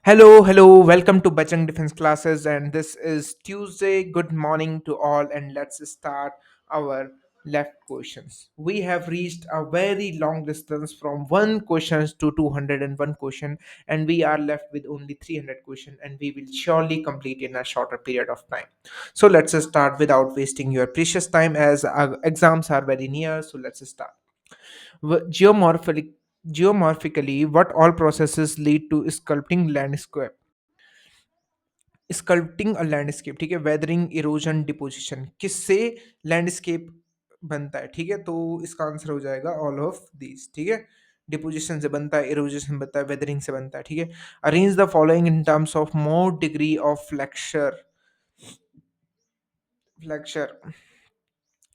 Welcome to Bachang Defense Classes, and this is Tuesday. Good morning to all, and let's start our left questions. We have reached a very long distance from one questions to 201 question, and we are left with only 300 question, and we will surely complete in a shorter period of time. So let's start without wasting your precious time, as our exams are very near. So let's start. Geomorphically, what all processes lead to sculpting a landscape, ठीक है, weathering, erosion, deposition, किससे landscape बनता है, ठीक है, तो इसका answer हो जाएगा ऑल ऑफ दीज, ठीक है। डिपोजिशन से बनता है, इरोजन बनता है, वेदरिंग से बनता है, ठीक है। Arrange the following in terms of more degree of flexure,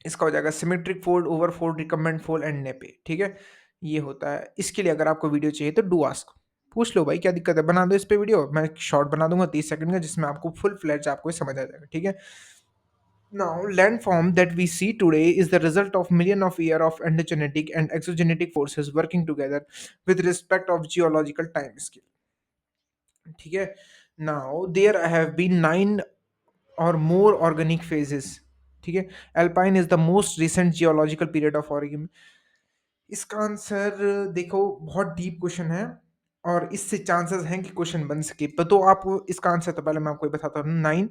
इसका हो जाएगा symmetric fold, over fold, recumbent fold and nappe, ठीक है। ये होता है। इसके लिए अगर आपको वीडियो चाहिए तो डू आस्क, पूछ लो भाई, क्या दिक्कत है, बना दो इस पे वीडियो, मैं शॉर्ट बना दूंगा 30 सेकंड का, जिसमें आपको फुल फ्लैज आपको समझ आ जाएगा, ठीक है। Now, landform that we see today is the result of million of year of endogenetic and exogenetic forces working together with respect of geological time scale. ठीक है। Now, there have been 9 or more organic phases. ठीक है। Alpine is the most recent geological period of origin. इसका answer देखो, बहुत deep question है और इससे चांसेस हैं कि क्वेश्चन बन सके, पर तो आप इसका आंसर, तो पहले मैं आपको ये बताता हूँ, 9,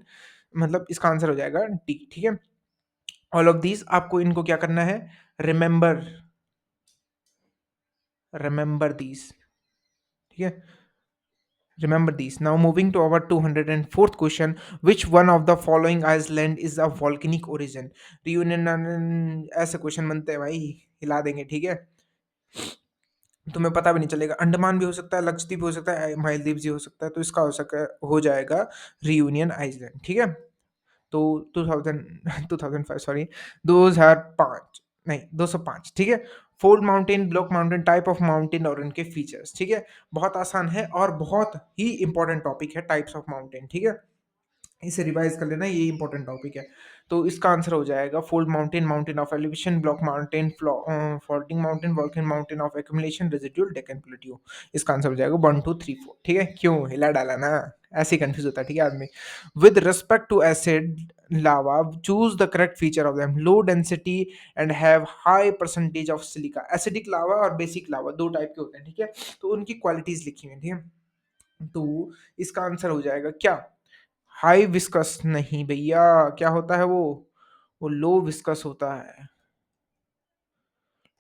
मतलब इसका आंसर हो जाएगा डी, ठीक है। ऑल ऑफ दीज आपको इनको क्या करना है, रिमेंबर, रिमेंबर दीज, ठीक है। Remember these. Now moving to our 204th question. Which one of the following island is of volcanic origin? Reunion, ऐसे क्वेश्चन बनते हैं भाई, हिला देंगे, ठीक है। तुम्हें पता भी नहीं चलेगा, अंडमान भी हो सकता है, लक्षद्वीप भी हो सकता है, मालदीव भी हो सकता है, तो इसका हो जाएगा रियूनियन आइलैंड, ठीक है। तो 2000 2005 सॉरी, 2005, नहीं 205, ठीक है। Fold mountain, block mountain, type of mountain और उनके फीचर्स, ठीक है। बहुत आसान है और बहुत ही इंपॉर्टेंट टॉपिक है, टाइप्स ऑफ माउंटेन, ठीक है। इसे रिवाइज कर लेना, ये इंपॉर्टेंट टॉपिक है। तो इसका आंसर हो जाएगा fold mountain, mountain of elevation, block mountain, faulting mountain, volcanic mountain of accumulation, residual Deccan plateau. इसका आंसर हो जाएगा 1 2 3 4, ठीक है। क्यों हिला डाला ना, ऐसे कंफ्यूज होता है, ठीक है आदमी। With respect to acid lava, choose the correct feature of them. Low density and have high percentage of silica. Acidic lava और basic lava दो टाइप के होते हैं, ठीक है। तो उनकी क्वालिटीज लिखी हुई हैं, ठीक है। तो इसका आंसर हो जाएगा क्या, हाई विस्कस नहीं भैया, क्या होता है वो लो विस्कस होता है,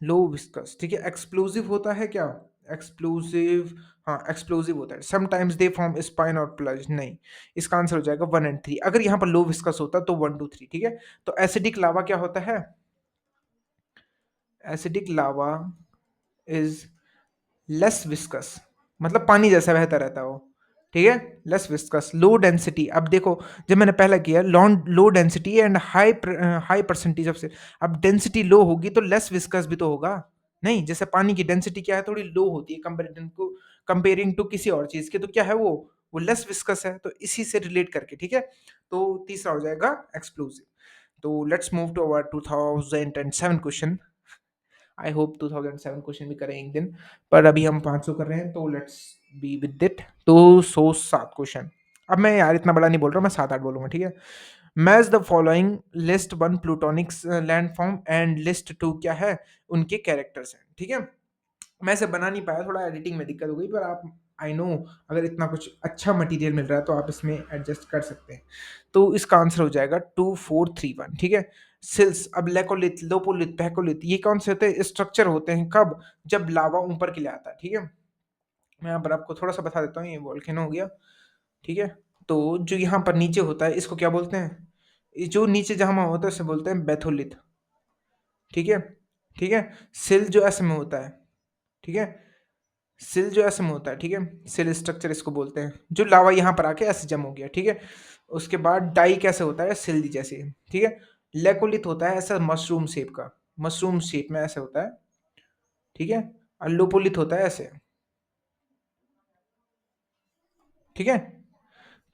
लो विस्कस, ठीक है। एक्सप्लोसिव होता है क्या, एक्सप्लोसिव, हाँ एक्सप्लोसिव होता है। समटाइम्स दे फॉर्म स्पाइन और प्लज, नहीं। इसका आंसर हो जाएगा 1 and 3, अगर यहाँ पर लो विस्कस होता तो 1 2 3, ठीक है। तो एसिडिक लावा क्या होता है, acidic lava is less viscous, मतलब पानी जैसा बहता रहता है वो, ठीक है। लेस विस्कस, लो डेंसिटी, अब देखो, जब मैंने पहला किया low density and high percentage of से, अब डेंसिटी लो होगी तो लेस विस्कस भी तो होगा, नहीं। जैसे पानी की डेंसिटी क्या है, थोड़ी लो होती है कंपेयरिंग टू किसी और चीज के, तो क्या है वो लेस विस्कस है, तो इसी से रिलेट करके, ठीक है। तो तीसरा हो जाएगा एक्सप्लोसिव। तो let's move to our 2007 question. I hope 2007 question भी करें एक दिन, पर अभी हम 500 कर रहे हैं, तो लेट्स बी विद इट। तो 107 क्वेश्चन, अब मैं यार इतना बड़ा नहीं बोल रहा हूँ, मैं 7 8 बोलूंगा, ठीक है। Match the following, list 1 plutonic land form and list 2 क्या है, उनके कैरेक्टर्स हैं, ठीक है। मैं इसे बना नहीं पाया, थोड़ा एडिटिंग में दिक्कत हो गई, पर आप, आई नो, अगर इतना कुछ अच्छा मटेरियल मिल रहा है तो आप इसमें एडजस्ट कर सकते हैं। तो इसका आंसर हो जाएगा 2431, ठीक है। सिल्स, अब लेकोलिथ, लोपोलिथ, पैकोलिथ, ये कौन से होते हैं, स्ट्रक्चर होते हैं, कब, जब लावा ऊपर के लिए आता है, ठीक है। मैं यहाँ पर आपको थोड़ा सा बता देता हूँ, ये वोल्केनो हो गया, ठीक है। तो जो यहाँ पर नीचे होता है इसको क्या बोलते हैं, ये जो नीचे जहाँ होता है उसे बोलते हैं बेथोलिथ, ठीक है, ठीक है। सिल जो ऐसे में होता है, ठीक है, सिल जो ऐसे में होता है, ठीक है, सिल स्ट्रक्चर इसको बोलते हैं, जो लावा यहाँ पर आके ऐसे जम हो गया, ठीक है। उसके बाद डाई कैसे होता है, सिल जैसे, ठीक है। लेकोलिथ होता है ऐसा मशरूम शेप का, मशरूम शेप में ऐसे होता है, ठीक है। और लोपोलिथ होता है ऐसे, ठीक है।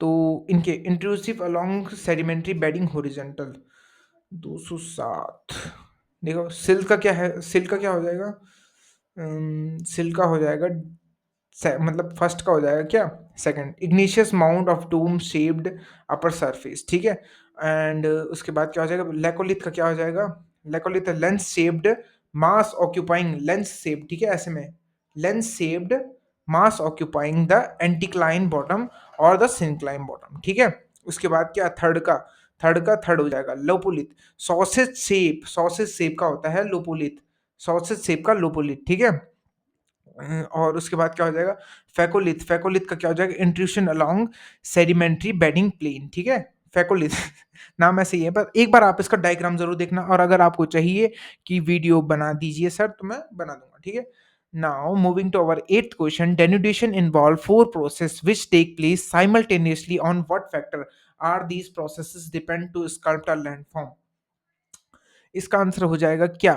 तो इनके intrusive along sedimentary bedding horizontal, 207, देखो सिल का क्या है, सिल का क्या हो जाएगा, सिल का हो जाएगा मतलब फर्स्ट का हो जाएगा क्या, second, igneous mount of doom shaped upper surface, ठीक है। एंड उसके बाद क्या हो जाएगा, लेकोलिथ का क्या हो जाएगा, लेकोलिथ लेंस शेप्ड मास ऑक्यूपाइंग, लेंस शेप, ठीक है, ऐसे में lens shaped mass occupying the anticline bottom और द सिंक्लाइन बॉटम, ठीक है। उसके बाद क्या, थर्ड हो जाएगा लोपोलिथ, सॉसेज शेप का होता है लोपोलिथ, सॉसेज शेप का लोपोलिथ, ठीक है। और उसके बाद क्या हो जाएगा, फैकोलिथ का क्या हो जाएगा, intrusion along sedimentary bedding plane, ठीक है, फैकोलिथ नाम ऐसे ही है, पर एक बार आप इसका डायग्राम जरूर देखना, और अगर आपको चाहिए कि वीडियो बना दीजिए सर तो मैं बना दूंगा, ठीक है। Now moving to our eighth question, denudation involve four process which take place simultaneously on what factor are these processes depend to sculpture landform। इसका आंसर हो जाएगा क्या,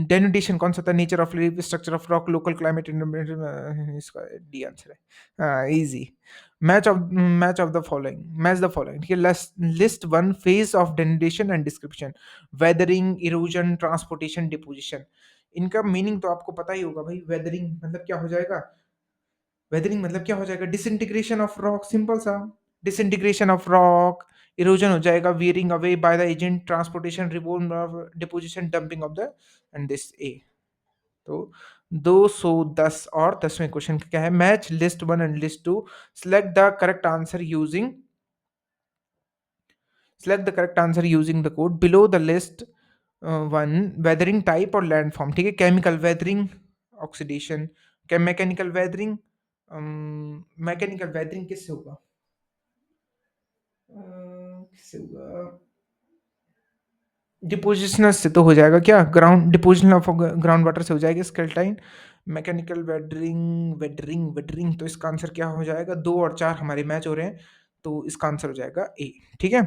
डेनुडेशन कौन सा था, nature of live, structure of rock, local climate, इसका D answer है, easy. Match the following, ठीक है, list one phase of denudation and description, weathering, erosion, transportation, deposition. इनका मीनिंग तो आपको पता ही होगा भाई, वेदरिंग मतलब क्या हो जाएगा, वेदरिंग मतलब क्या हो जाएगा, डिसइंटीग्रेशन ऑफ रॉक, सिंपल सा, डिसइंटीग्रेशन ऑफ रॉक, इरोजन हो जाएगा, wearing away by the agent, transportation, removal, deposition, dumping of the, and this A. तो 210 और 10वें क्वेश्चन क्या है, match list one and list two, select the correct answer using, select the correct answer using the code below the list, one weathering type और landform, ठीक है, chemical weathering, oxidation, mechanical weathering, mechanical weathering किससे होगा, किससे होगा, डिपोजिशनर से तो हो जाएगा क्या, ground deposition of ground water से हो जाएगा स्केल्टाइन। मैकेनिकल वेदरिंग, वेदरिंग तो इसका आंसर क्या हो जाएगा, 2 और 4 हमारे मैच हो रहे हैं, तो इसका आंसर हो जाएगा ए, ठीक है।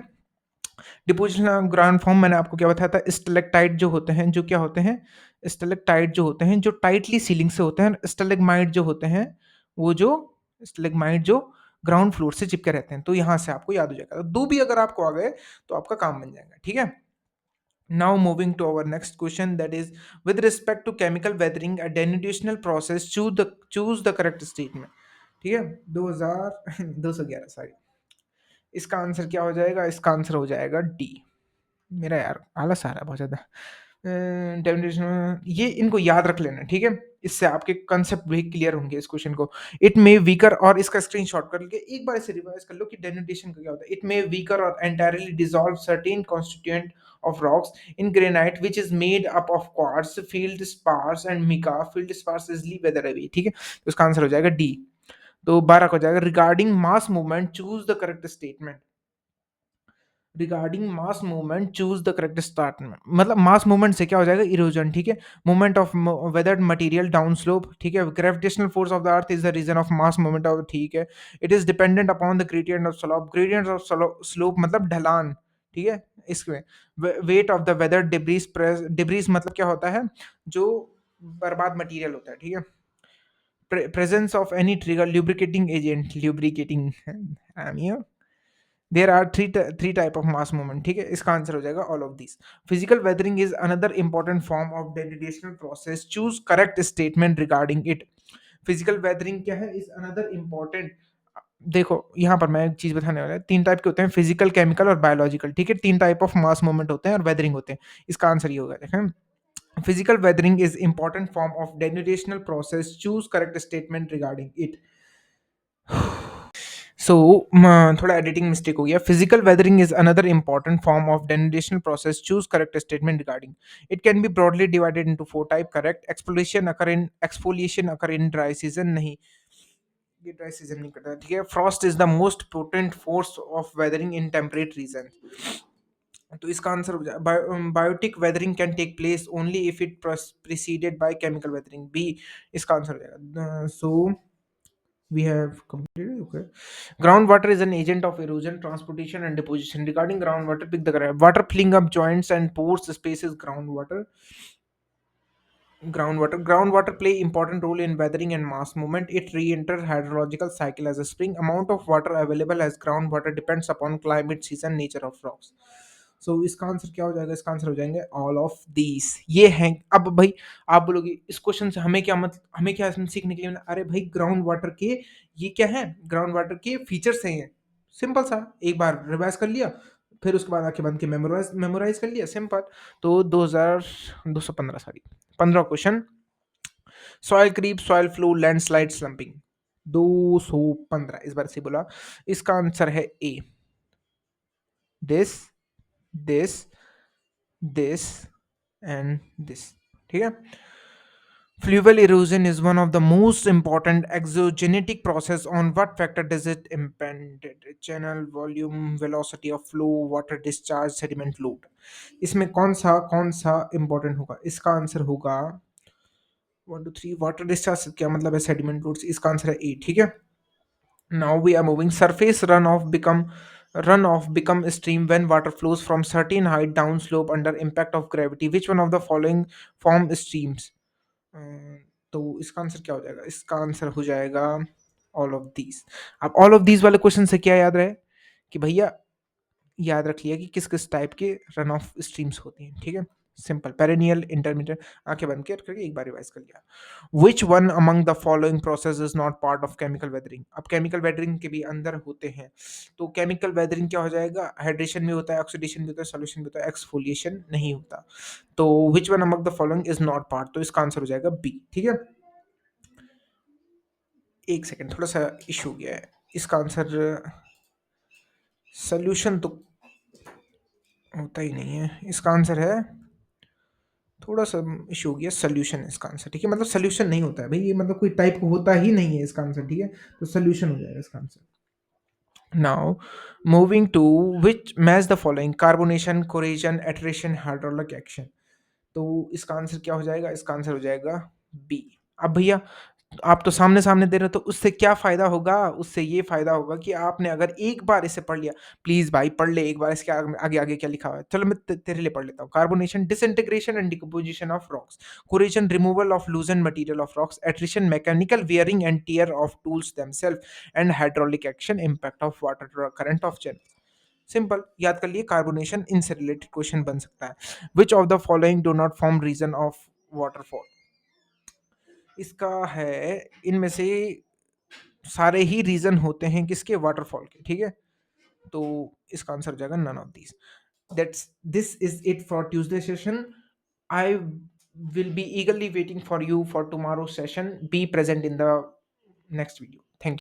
डिपोजिशन ग्राउंड फॉर्म मैंने आपको क्या बताया था, स्टेलेक्टाइट जो होते हैं, जो क्या होते हैं, स्टेलेक्टाइट जो होते हैं जो टाइटली सीलिंग से होते हैं, स्टेलेगमाइट जो होते हैं वो जो, स्टेलेगमाइट जो ग्राउंड फ्लोर से चिपके रहते हैं, तो यहाँ से आपको याद हो जाएगा, तो दो भी अगर आपको आ गए तो आपका काम बन जाएगा, ठीक है। Now moving to our next question, that is with respect to chemical weathering a denudation process, choose the correct statement, ठीक है। 2000 211 सॉरी, इसका आंसर क्या हो जाएगा, इसका आंसर हो जाएगा डी। मेरा यार आलस आ रहा है बहुत ज़्यादा। डेफिनेशन ये इनको याद रख लेना, ठीक है, इससे आपके कंसेप्ट भी क्लियर होंगे इस क्वेश्चन को। इट मे वीकर, और इसका स्क्रीनशॉट कर लेके एक बार इसे रिवाइज कर लो कि डेनुडेशन का क्या होता है। It may weaker or entirely dissolve certain constituent of rocks in granite which is made up of quartz, feldspars and mica, feldspars easily weather away, ठीक है, तो इसका आंसर हो जाएगा डी। तो 12 हो जाएगा, regarding mass movement choose the correct statement, regarding mass movement choose the correct statement, मतलब मास मूवमेंट से क्या हो जाएगा, इरोजन, ठीक है, movement of weathered material down slope, ठीक है, gravitational force of the earth is the reason of mass movement of, ठीक है, it is dependent upon the gradient of slope, gradient of slope मतलब ढलान, ठीक है, इसमें weight of the weather debris, debris मतलब क्या होता है, जो बर्बाद मटेरियल होता है, ठीक है, presence of any trigger lubricating agent, lubricating I'm here, there are three type of mass movement, ठीक है, इसका आंसर हो जाएगा all of this. Physical weathering is another important form of degradational process, choose correct statement regarding it. Physical weathering क्या है, is another important, देखो यहाँ पर मैं एक चीज बताने वाला है, 3 टाइप के होते हैं, फिजिकल, केमिकल और बायोलॉजिकल, ठीक है, 3 टाइप ऑफ मास मूवमेंट होते हैं और वेदरिंग होते हैं, इसका आंसर ये होगा, देखें, physical weathering is important form of degradational process, choose correct statement regarding it. So थोड़ा एडिटिंग मिस्टेक हो गया, physical weathering is another important form of denudational process, choose correct statement regarding it, can be broadly divided into 4 type, correct, exfoliation occur in dry season, नहीं, ये dry season नहीं करता, ठीक है, frost is the most potent force of weathering in temperate region, तो इसका answer हो जाए, biotic weathering can take place only if it preceded by chemical weathering, B, इसका आंसर हो जाएगा। सो we have completed, okay, groundwater is an agent of erosion, transportation and deposition, regarding groundwater pick the correct, water filling up joints and pores spaces, groundwater play important role in weathering and mass movement, it re-enter hydrological cycle as a spring, amount of water available as groundwater depends upon climate, season, nature of rocks, सो इसका answer क्या हो जाएगा, इसका answer हो जाएंगे all of these. ये हैं। अब भाई आप बोलोगे इस क्वेश्चन से हमें क्या मतलब, हमें क्या इसमें सीखने के लिए मिला? अरे भाई ग्राउंड वाटर के ये क्या है, ग्राउंड वाटर के फीचर्स हैं ये। सिंपल सा, एक बार रिवाइज कर लिया, फिर उसके बाद आंखें बंद के मेमोराइज मेमोराइज कर लिया, सिंपल। तो 2215 sorry 15 question. Soil creep, soil flow, landslide, slumping. 215 इस बार से बोला। इसका आंसर है A, this, this, this and this. ठीक है। Fluvial erosion is one of the most important exogenetic process. On what factor does it depend? Channel, volume, velocity of flow, water discharge, sediment load. इसमें कौन सा important होगा? इसका answer होगा 1 2 3 water discharge क्या मतलब है, सेडिमेंट लोड्स। इसका आंसर है ए। ठीक है। Now we are moving. Surface runoff become stream when water flows from certain height downslope under impact of gravity. Which one of the following form streams? तो इसका answer क्या हो जाएगा? इसका आंसर हो जाएगा ऑल ऑफ दीज। अब all of these वाले क्वेश्चन से क्या याद रहे कि भैया याद रख लिया कि किस किस टाइप के रन ऑफ स्ट्रीम्स होती हैं। ठीक है। सिंपल, पेरेनियल, इंटरमीडिएट, आंखें बंद करके एक बार रिवाइज कर लिया। Which one among the following process is not part of chemical weathering? अब केमिकल वेदरिंग के भी अंदर होते हैं। तो केमिकल वेदरिंग क्या हो जाएगा? हाइड्रेशन भी होता है, ऑक्सीडेशन भी होता है, सॉल्यूशन भी होता है, एक्सफोलिएशन नहीं होता। तो which one among the following is not part, तो इसका आंसर हो जाएगा बी। ठीक है। एक सेकेंड, थोड़ा सा इशू गया है। इसका आंसर सोल्यूशन तो होता ही नहीं है। इसका आंसर है, थोड़ा सा इशू हो गया, सोल्यूशन है इसका आंसर। ठीक है। मतलब सोल्यूशन नहीं होता है भाई, ये मतलब कोई टाइप होता ही नहीं है इसका आंसर। ठीक है। तो सोल्यूशन हो जाएगा इसका answer. Now moving to which match the following, carbonation, corrasion, attrition, hydraulic action. तो इसका आंसर क्या हो जाएगा? इसका आंसर हो जाएगा बी। अब भैया आप तो सामने सामने दे रहे हो, तो उससे क्या फायदा होगा? उससे ये फायदा होगा कि आपने अगर एक बार इसे पढ़ लिया, प्लीज भाई पढ़ ले एक बार, इसके आगे आगे क्या लिखा हुआ है। चलो मैं तेरे लिए पढ़ लेता हूँ। Carbonation, disintegration and decomposition of rocks. Corrasion, removal of loosen material of rocks. Attrition, mechanical wearing and tear of tools themselves. And hydraulic action, impact of water current of channel. Simple, याद कर लिए। Carbonation इनसे related question बन सकता है। Which of the following do not form reason of waterfall? इसका है, इनमें से सारे ही रीजन होते हैं किसके? वाटरफॉल के। ठीक है। तो इसका आंसर हो जाएगा none of these. That's this is it for Tuesday session. I will be eagerly waiting for you for tomorrow's session. Be present in the next video.